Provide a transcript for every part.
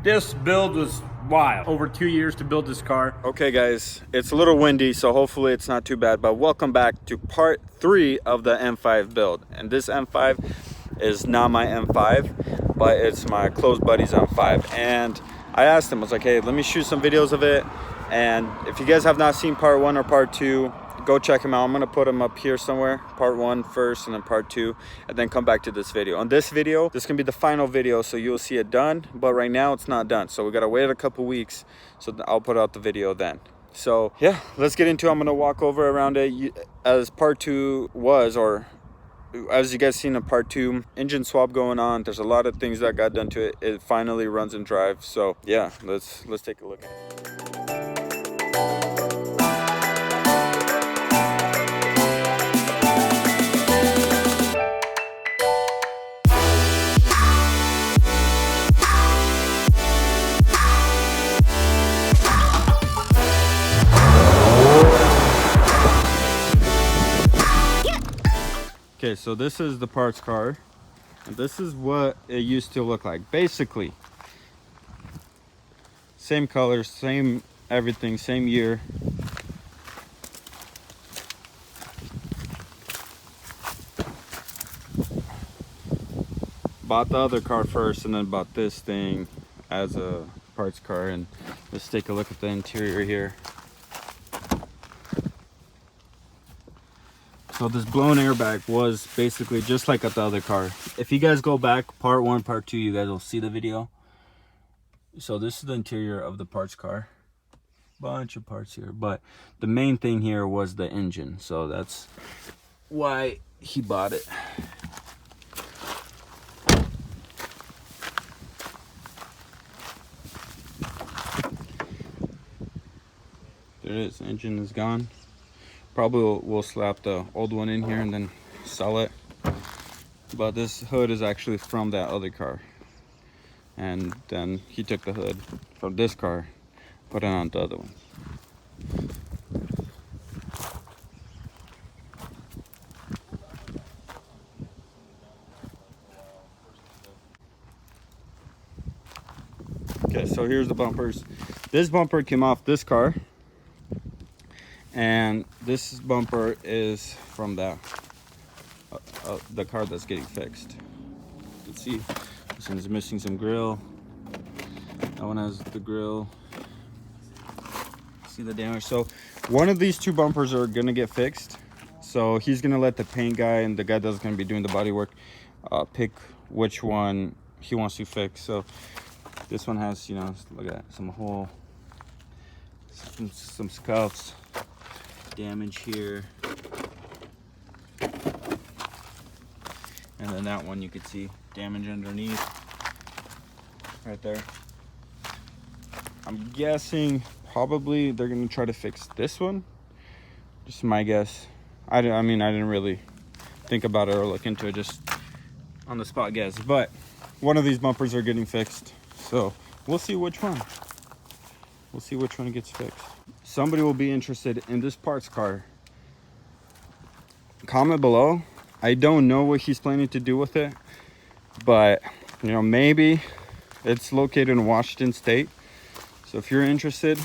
This build was wild. Over 2 years to build this car. Okay guys, it's a little windy, so hopefully it's not too bad, but welcome back to part 3 of the M5 build. And this M5 is not my M5, but it's my close buddy's M5. And I asked him, I was like, hey, let me shoot some videos of it. And if you guys have not seen part 1 or part 2, go check them out. I'm gonna put them up here somewhere, part 1 first and then part 2, and then come back to this video. On this video, this can be the final video, so you'll see it done, but right now it's not done, so we gotta wait a couple weeks, so I'll put out the video then. So yeah, let's get into it. I'm gonna walk over around it as part 2 was, or as you guys seen in part 2, engine swap going on. There's a lot of things that got done to it. It finally runs and drives. So yeah, let's take a look at it. Okay, so this is the parts car, and this is what it used to look like. Basically, same colors, same everything, same year. Bought the other car first and then bought this thing as a parts car. And let's take a look at the interior here. So this blown airbag was basically just like at the other car. If you guys go back, part 1, part 2, you guys will see the video. So this is the interior of the parts car. Bunch of parts here, but the main thing here was the engine. So that's why he bought it. There it is, the engine is gone. Probably we'll slap the old one in here and then sell it. But this hood is actually from that other car. And then he took the hood from this car, put it on the other one. Okay, so here's the bumpers. This bumper came off this car. And this bumper is from that the car that's getting fixed. You can see this one's missing some grill. That one has the grill. See the damage. So one of these 2 bumpers are gonna get fixed. So he's gonna let the paint guy and the guy that's gonna be doing the body work pick which one he wants to fix. So this one has, you know, look at that, some hole, some scuffs. Damage here, and then that one you could see damage underneath right there. I'm guessing probably they're gonna try to fix this one, just my guess. I mean I didn't really think about it or look into it, just on the spot guess, but one of these bumpers are getting fixed, so we'll see which one. We'll see which one gets fixed. Somebody will be interested in this parts car. Comment below. I don't know what he's planning to do with it, but you know, maybe it's located in Washington State. So if you're interested,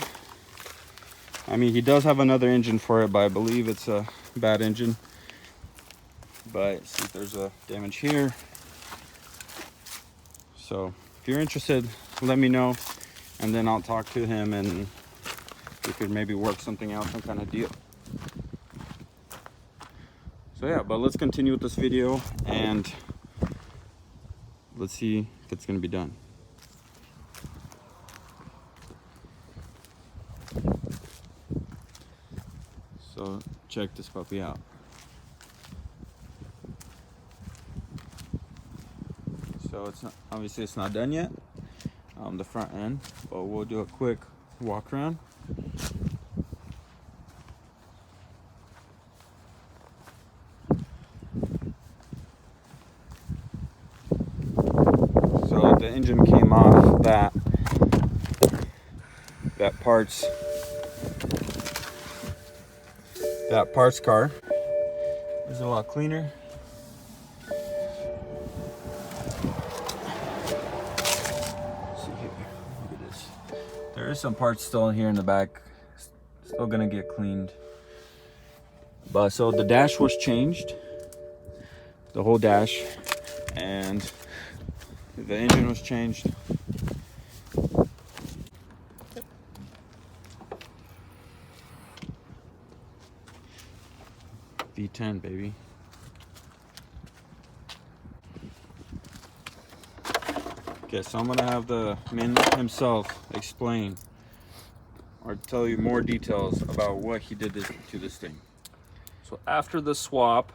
I mean, he does have another engine for it, but I believe it's a bad engine. But see, there's a damage here. So if you're interested, let me know. And then I'll talk to him and we could maybe work something out, some kind of deal. So yeah, but let's continue with this video and let's see if it's gonna be done. So check this puppy out. So it's not, obviously it's not done yet. The front end, but we'll do a quick walk around. So the engine came off that parts car. It's a lot cleaner. There is some parts still here in the back, still gonna get cleaned. But so the dash was changed, the whole dash, and the engine was changed. V10, baby. Okay, so I'm gonna have the man himself explain or tell you more details about what he did to this thing. So after the swap,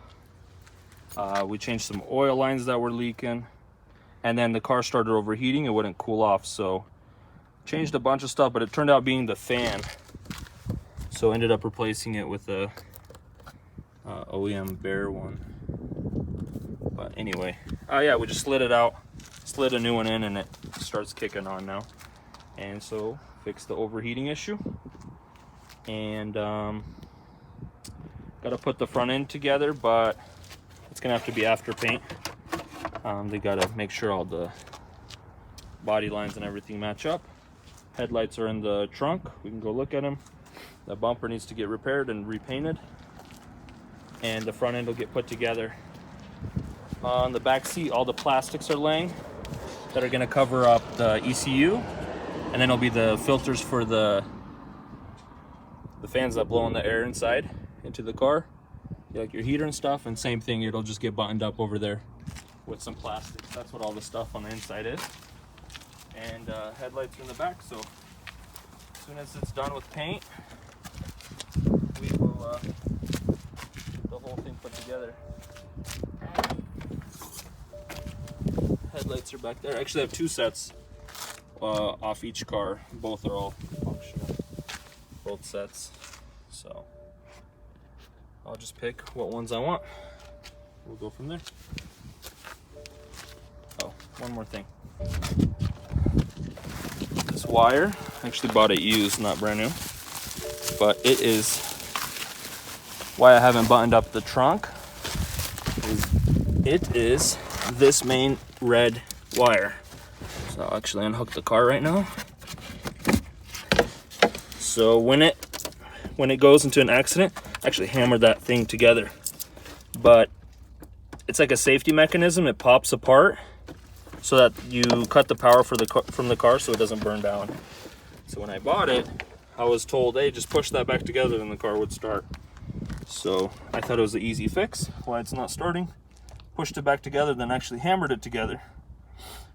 we changed some oil lines that were leaking, and then the car started overheating. It wouldn't cool off, so changed a bunch of stuff, but it turned out being the fan. So ended up replacing it with a OEM Bear one. But anyway, yeah, we just slid it out, slid a new one in, and it starts kicking on now. And so fixed the overheating issue, and got to put the front end together, but it's gonna have to be after paint. They got to make sure all the body lines and everything match up. Headlights are in the trunk, we can go look at them. The bumper needs to get repaired and repainted, and the front end will get put together. On the back seat, all the plastics are laying that are going to cover up the ECU, and then it'll be the filters for the fans that blow in the air inside into the car, like your heater and stuff. And same thing, it'll just get buttoned up over there with some plastics. That's what all the stuff on the inside is. And headlights are in the back, so as soon as it's done with paint, we will get the whole thing put together. Headlights are back there. Actually, I have two sets off each car. Both are all functional, both sets. So I'll just pick what ones I want. We'll go from there. Oh, one more thing. This wire, I actually bought it used, not brand new, but it is why I haven't buttoned up the trunk. It is this main red wire. So I'll actually unhook the car right now. So when it goes into an accident, I actually hammered that thing together, but it's like a safety mechanism. It pops apart so that you cut the power from the car so it doesn't burn down. So when I bought it, I was told, hey, just push that back together and the car would start. So I thought it was an easy fix why it's not starting. Pushed it back together, then actually hammered it together,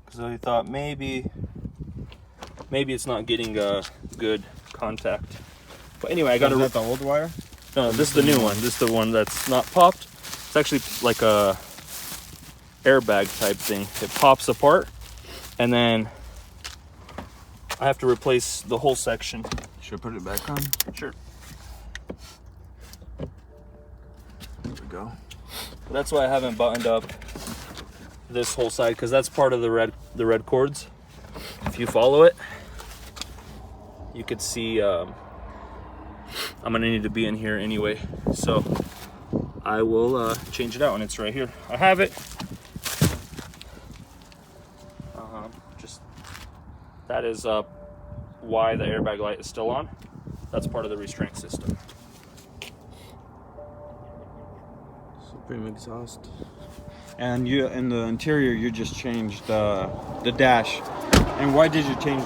because I thought maybe it's not getting good contact. But anyway, I got Is that the old wire? No, this is the new one. This is the one that's not popped. It's actually like a airbag type thing. It pops apart, and then I have to replace the whole section. Should I put it back on? Sure. There we go. That's why I haven't buttoned up this whole side, because that's part of the red cords. If you follow it, you could see I'm gonna need to be in here anyway, so I will change it out, and it's right here. I have it. Just that is why the airbag light is still on. That's part of the restraint system. Supreme exhaust. And you in the interior, you just changed the dash. And why did you change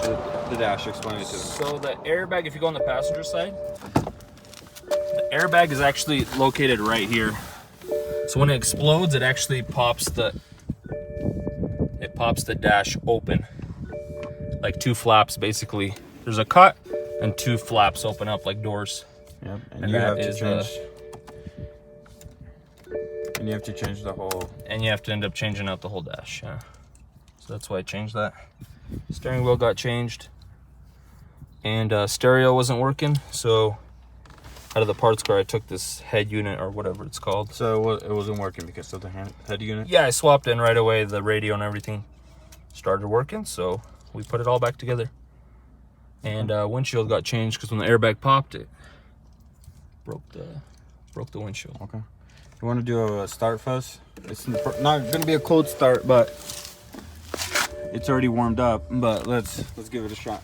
the dash? Explain it to me. So the airbag, if you go on the passenger side, the airbag is actually located right here. So when it explodes, it actually pops the dash open, like two flaps basically. There's a cut and two flaps open up like doors. Yep. And you have to change. And you have to change the whole. And you have to end up changing out the whole dash. Yeah. So that's why I changed that. Steering wheel got changed, and stereo wasn't working. So out of the parts car, I took this head unit or whatever it's called. So it wasn't working because of the head unit? Yeah, I swapped in right away. The radio and everything started working, so we put it all back together. And windshield got changed because when the airbag popped, it broke the windshield. Okay. You want to do a start fuzz? It's not going to be a cold start, but it's already warmed up. But let's give it a shot.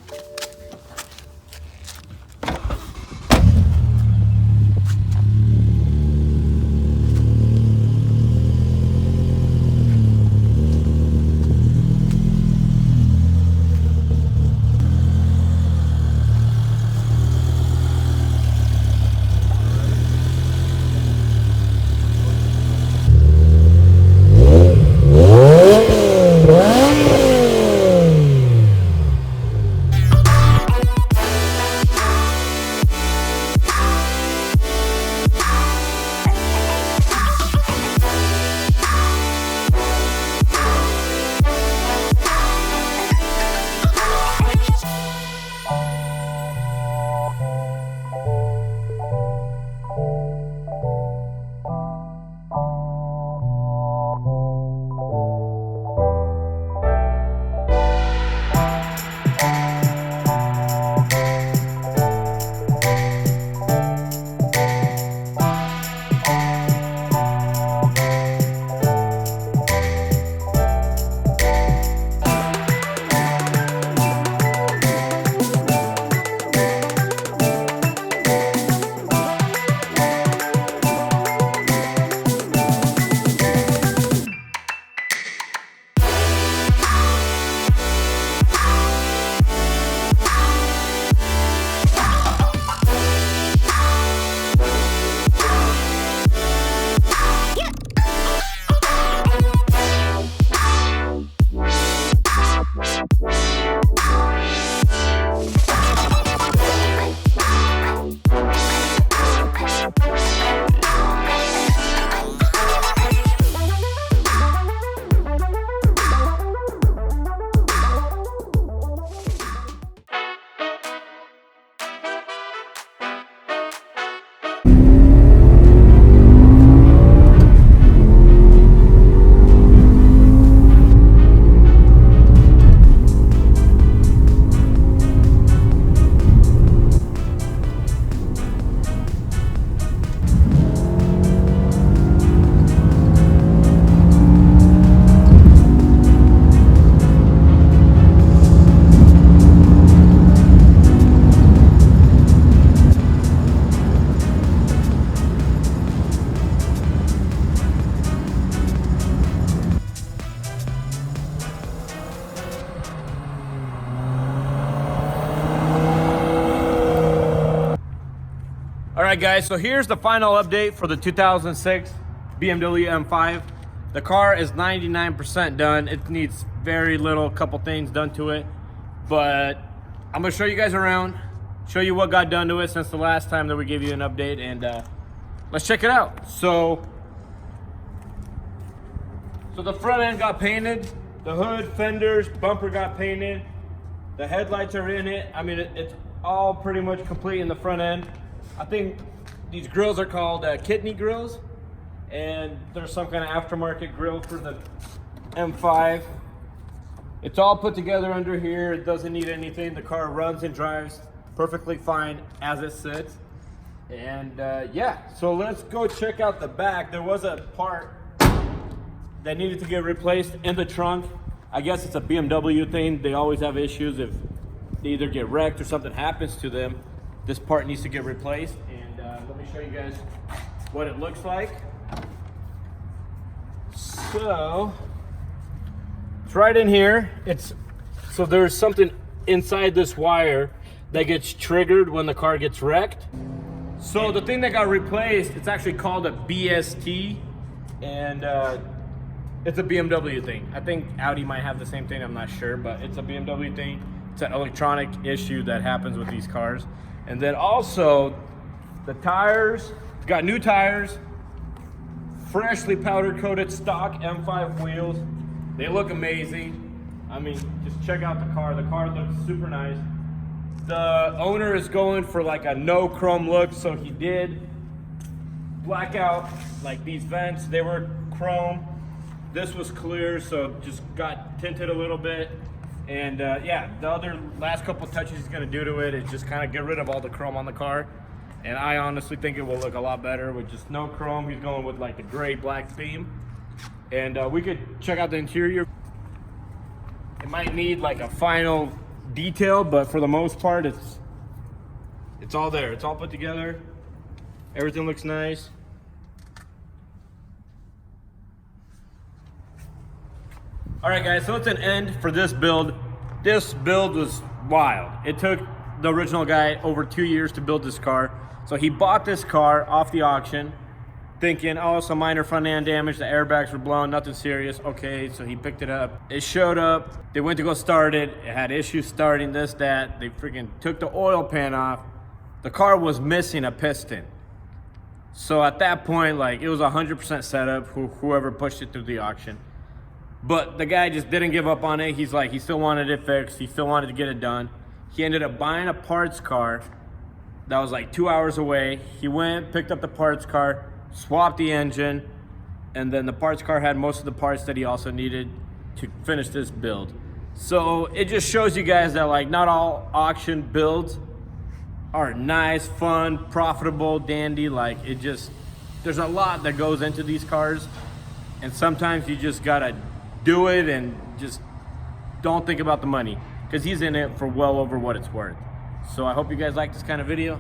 All right, guys, so here's the final update for the 2006 BMW M5. The car is 99% done. It needs very little, couple things done to it, but I'm gonna show you guys around, show you what got done to it since the last time that we gave you an update, and let's check it out. So the front end got painted, the hood, fenders, bumper got painted, the headlights are in it. I mean, it's all pretty much complete in the front end. I think these grills are called kidney grills, and there's some kind of aftermarket grill for the M5. It's all put together under here. It doesn't need anything. The car runs and drives perfectly fine as it sits. And yeah, so let's go check out the back. There was a part that needed to get replaced in the trunk. I guess it's a BMW thing. They always have issues if they either get wrecked or something happens to them. This part needs to get replaced, and let me show you guys what it looks like. So it's right in here. So there's something inside this wire that gets triggered when the car gets wrecked. So the thing that got replaced, it's actually called a BST, and it's a BMW thing. I think Audi might have the same thing, I'm not sure, but it's a BMW thing. It's an electronic issue that happens with these cars. And then also the tires, got new tires, freshly powder coated stock M5 wheels. They look amazing. I mean, just check out the car. The car looks super nice. The owner is going for like a no chrome look, so he did black out like these vents. They were chrome. This was clear, so just got tinted a little bit. And yeah, the other last couple touches he's gonna do to it is just kind of get rid of all the chrome on the car. And I honestly think it will look a lot better with just no chrome. He's going with like the gray black theme. And we could check out the interior. It might need like a final detail, but for the most part, it's all there. It's all put together. Everything looks nice. All right, guys, so it's an end for this build. This build was wild. It took the original guy over 2 years to build this car. So he bought this car off the auction thinking, oh, some minor front end damage, the airbags were blown, nothing serious. Okay, so he picked it up. It showed up, they went to go start it. It had issues starting, this, that. They freaking took the oil pan off. The car was missing a piston. So at that point, like, it was 100% setup, whoever pushed it through the auction. But the guy just didn't give up on it. He's like, he still wanted it fixed. He still wanted to get it done. He ended up buying a parts car that was like 2 hours away. He went, picked up the parts car, swapped the engine, and then the parts car had most of the parts that he also needed to finish this build. So it just shows you guys that like not all auction builds are nice, fun, profitable, dandy. Like it just, there's a lot that goes into these cars, and sometimes you just gotta do it and just don't think about the money, because he's in it for well over what it's worth. So I hope you guys like this kind of video.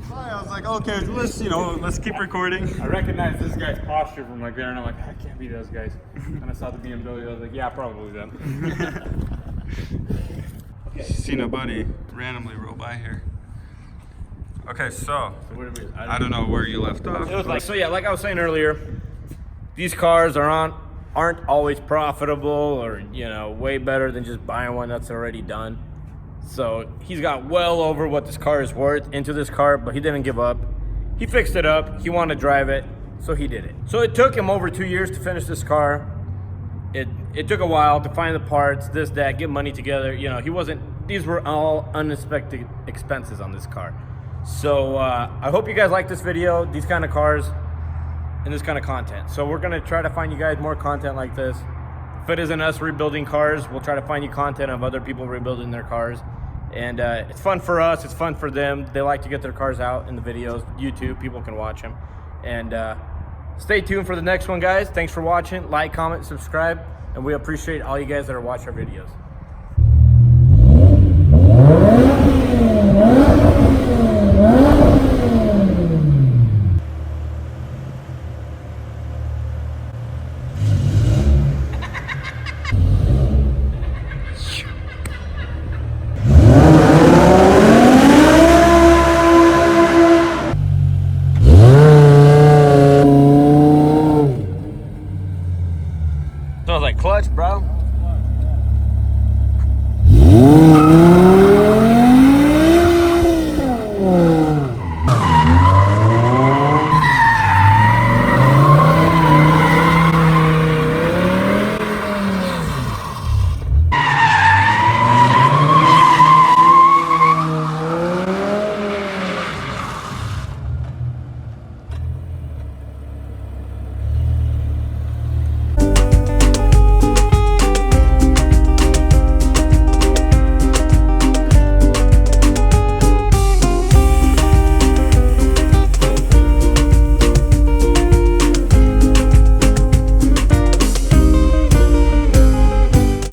Sorry, I was like, okay, let's keep recording. I recognize this guy's posture from like there, and I'm like, I can't be those guys. And I saw the BMW, I was like, yeah, probably them. Okay. Seen a buddy randomly roll by here. Okay, so where did we, I don't know where you left off. It was like, so yeah, like I was saying earlier, these cars aren't always profitable, or way better than just buying one that's already done. So he's got well over what this car is worth into this car, but he didn't give up. He fixed it up. He wanted to drive it, so he did it. So it took him over 2 years to finish this car. It took a while to find the parts, this, that, get money together. These were all unexpected expenses on this car. So I hope you guys like this video, these kind of cars, and this kind of content. So we're gonna try to find you guys more content like this. If it isn't us rebuilding cars, we'll try to find you content of other people rebuilding their cars. And it's fun for us, it's fun for them. They like to get their cars out in the videos, YouTube, people can watch them. And stay tuned for the next one, guys. Thanks for watching. Like, comment, subscribe, and we appreciate all you guys that are watching our videos.